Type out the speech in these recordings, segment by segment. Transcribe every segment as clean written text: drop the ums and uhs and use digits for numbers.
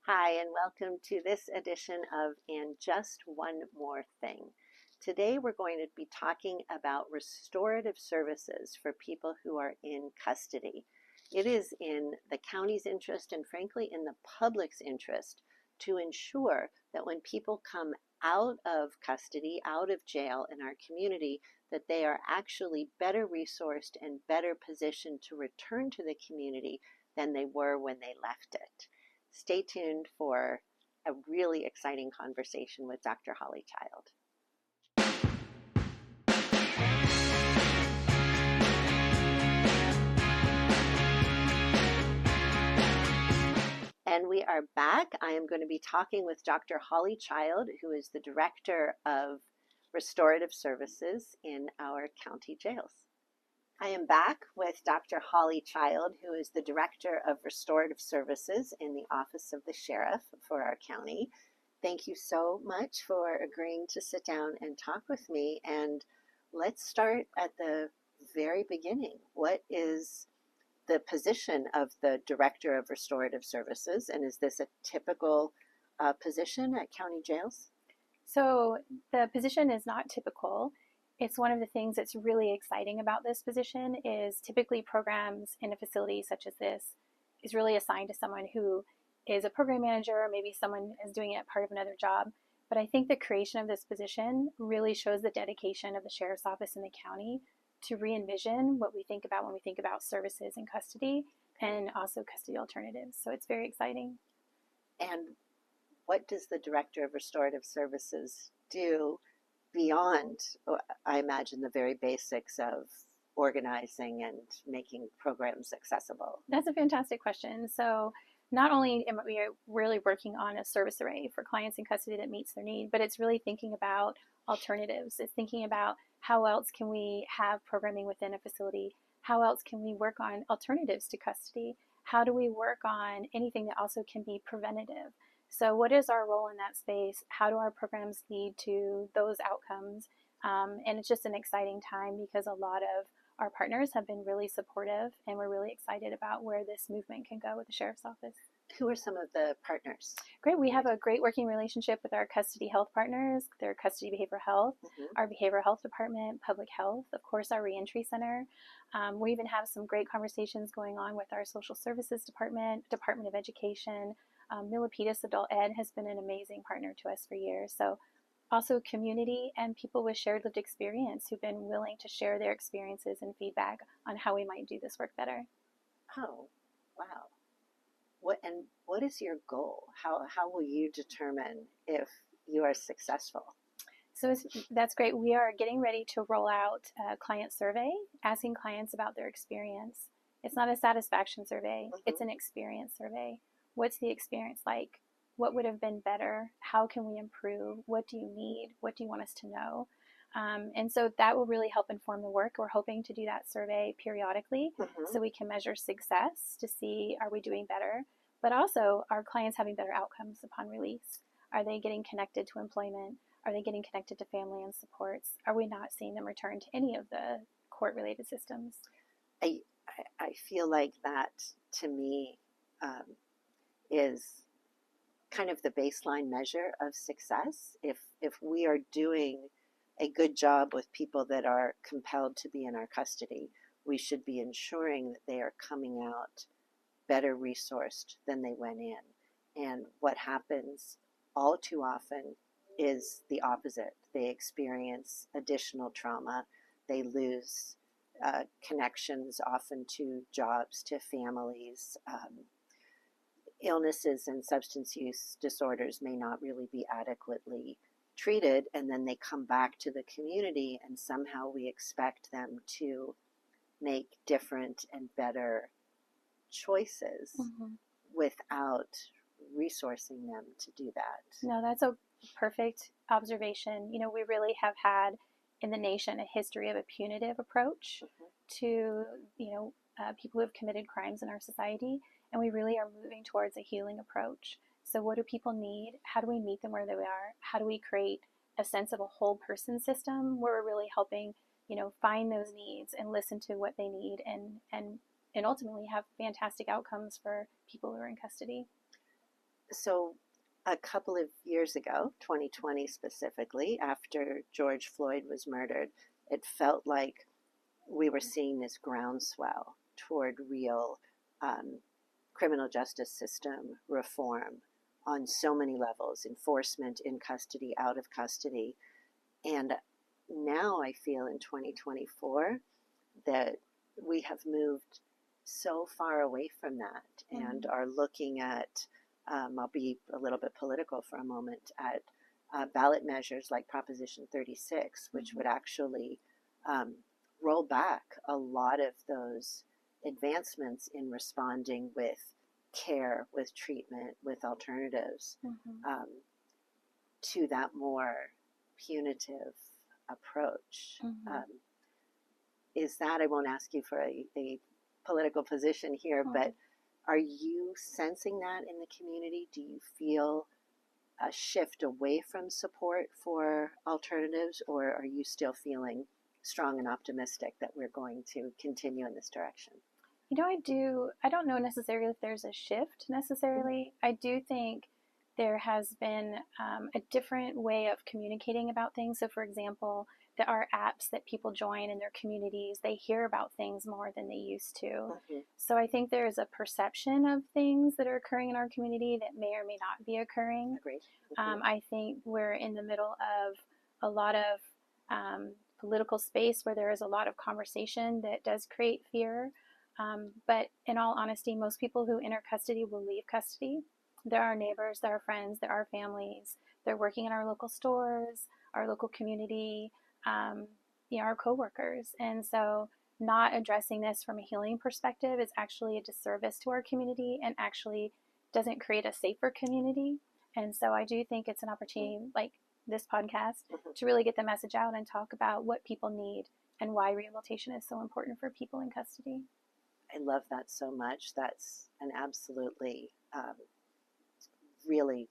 Hi, and welcome to this edition of And Just One More Thing. Today we're going to be talking about restorative services for people who are in custody. It is in the county's interest and frankly in the public's interest to ensure that when people come out of custody, out of jail in our community, that they are actually better resourced and better positioned to return to the community than they were when they left it. Stay tuned for a really exciting conversation with Dr. Holly Child. And we are back. I am going to be talking with Dr. Holly Child, who is the Director of Restorative Services in our county jails. I am back with Dr. Holly Child, who is the Director of Restorative Services in the Office of the Sheriff for our county. Thank you so much for agreeing to sit down and talk with me. And let's start at the very beginning. What is the position of the Director of Restorative Services? And is this a typical position at county jails? So the position is not typical. It's one of the things that's really exciting about this position is typically programs in a facility such as this is really assigned to someone who is a program manager, maybe someone is doing it part of another job. But I think the creation of this position really shows the dedication of the Sheriff's Office in the county to re-envision what we think about when we think about services in custody and also custody alternatives. So it's very exciting. And what does the Director of Restorative Services do beyond, I imagine, the very basics of organizing and making programs accessible? That's a fantastic question. So not only am we really working on a service array for clients in custody that meets their need, but it's really thinking about alternatives. It's thinking about how else can we have programming within a facility? How else can we work on alternatives to custody? How do we work on anything that also can be preventative? So what is our role in that space? How do our programs lead to those outcomes? And it's just an exciting time because a lot of our partners have been really supportive, and we're really excited about where this movement can go with the Sheriff's Office. Who are some of the partners? Great. We have a great working relationship with our custody health partners, their custody behavioral health, our behavioral health department, public health, of course, our reentry center. We even have some great conversations going on with our social services department, Department of Education. Milpitas Adult Ed has been an amazing partner to us for years. So also community and people with shared lived experience who've been willing to share their experiences and feedback on how we might do this work better. Oh, wow. What is your goal? How will you determine if you are successful? So that's great. We are getting ready to roll out a client survey, asking clients about their experience. It's not a satisfaction survey. It's an experience survey. What's the experience like? What would have been better? How can we improve? What do you need? What do you want us to know? And so that will really help inform the work. We're hoping to do that survey periodically so we can measure success to see, are we doing better? But also, are clients having better outcomes upon release? Are they getting connected to employment? Are they getting connected to family and supports? Are we not seeing them return to any of the court-related systems? I feel like that, to me, is kind of the baseline measure of success. If we are doing a good job with people that are compelled to be in our custody, we should be ensuring that they are coming out better resourced than they went in. And what happens all too often is the opposite. They experience additional trauma. They lose connections often to jobs, to families. Illnesses and substance use disorders may not really be adequately treated, and then they come back to the community, and somehow we expect them to make different and better choices without resourcing them to do that. No, that's a perfect observation. You know, we really have had in the nation a history of a punitive approach to, people who have committed crimes in our society. And we really are moving towards a healing approach. So what do people need? How do we meet them where they are? How do we create a sense of a whole person system where we're really helping, find those needs and listen to what they need and ultimately have fantastic outcomes for people who are in custody? So a couple of years ago, 2020 specifically, after George Floyd was murdered, it felt like we were seeing this groundswell toward real criminal justice system reform on so many levels, enforcement, in custody, out of custody. And now I feel in 2024 that we have moved so far away from that and are looking at, I'll be a little bit political for a moment, at ballot measures like Proposition 36, which would actually roll back a lot of those advancements in responding with care, with treatment, with alternatives to that more punitive approach. Is that, I won't ask you for a political position here, but are you sensing that in the community? Do you feel a shift away from support for alternatives, or are you still feeling strong and optimistic that we're going to continue in this direction? You know, I don't know necessarily if there's a shift necessarily. I do think there has been a different way of communicating about things. So for example, there are apps that people join in their communities. They hear about things more than they used to. So I think there is a perception of things that are occurring in our community that may or may not be occurring. Agreed. I think we're in the middle of a lot of political space where there is a lot of conversation that does create fear. But in all honesty, most people who enter custody will leave custody. They're our neighbors, they're our friends, they're our families. They're working in our local stores, our local community, our coworkers. And so not addressing this from a healing perspective is actually a disservice to our community and actually doesn't create a safer community. And so I do think it's an opportunity like this podcast to really get the message out and talk about what people need and why rehabilitation is so important for people in custody. I love that so much. That's an absolutely really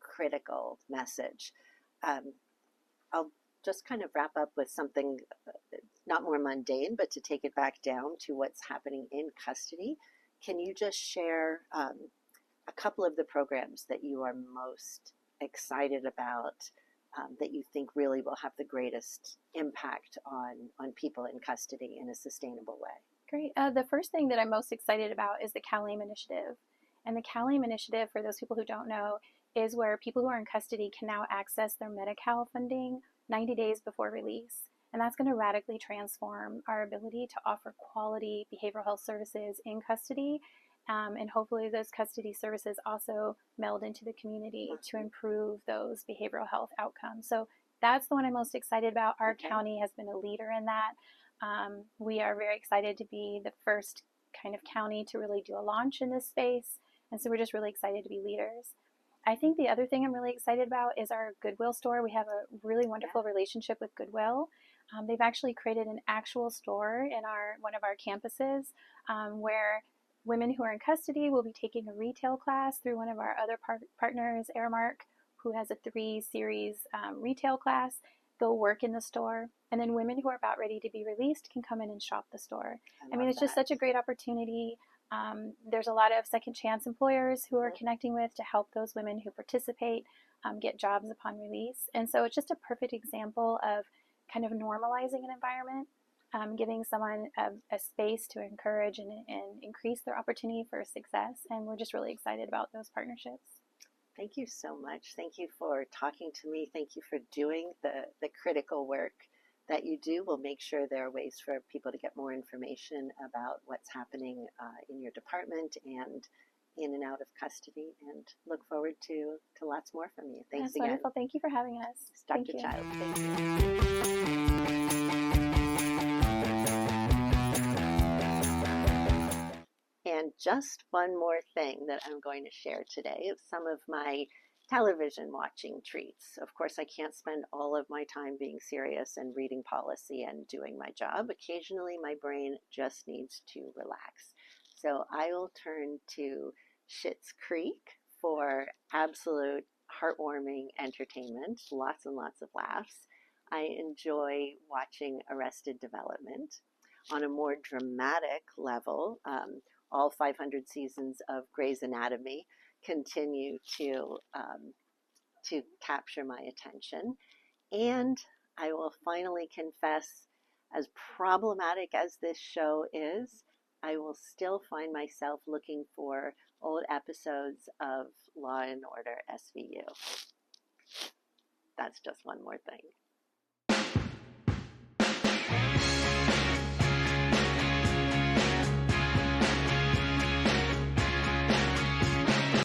critical message. I'll just kind of wrap up with something not more mundane, but to take it back down to what's happening in custody. Can you just share a couple of the programs that you are most excited about, that you think really will have the greatest impact on people in custody in a sustainable way? Great. The first thing that I'm most excited about is the CalAIM initiative. And the CalAIM initiative, for those people who don't know, is where people who are in custody can now access their Medi-Cal funding 90 days before release. And that's going to radically transform our ability to offer quality behavioral health services in custody. And hopefully those custody services also meld into the community to improve those behavioral health outcomes. So that's the one I'm most excited about. Our county has been a leader in that. We are very excited to be the first kind of county to really do a launch in this space. And so we're just really excited to be leaders. I think the other thing I'm really excited about is our Goodwill store. We have a really wonderful relationship with Goodwill. They've actually created an actual store in one of our campuses where women who are in custody will be taking a retail class through one of our other partners, Airmark, who has a 3-series retail class. They'll work in the store, and then women who are about ready to be released can come in and shop the store. I mean, it's just such a great opportunity. There's a lot of second chance employers who are connecting with to help those women who participate get jobs upon release. And so it's just a perfect example of kind of normalizing an environment, giving someone a space to encourage and increase their opportunity for success. And we're just really excited about those partnerships. Thank you so much. Thank you for talking to me. Thank you for doing the critical work that you do. We'll make sure there are ways for people to get more information about what's happening in your department and in and out of custody, and look forward to lots more from you. Thanks again. Wonderful. Thank you for having us. Dr. Child. Thank you. And just one more thing that I'm going to share today is some of my television watching treats. Of course, I can't spend all of my time being serious and reading policy and doing my job. Occasionally, my brain just needs to relax. So I will turn to Schitt's Creek for absolute heartwarming entertainment, lots and lots of laughs. I enjoy watching Arrested Development. On a more dramatic level, all 500 seasons of Grey's Anatomy. continue to capture my attention. And I will finally confess, as problematic as this show is, I will still find myself looking for old episodes of Law and Order SVU. That's just one more thing.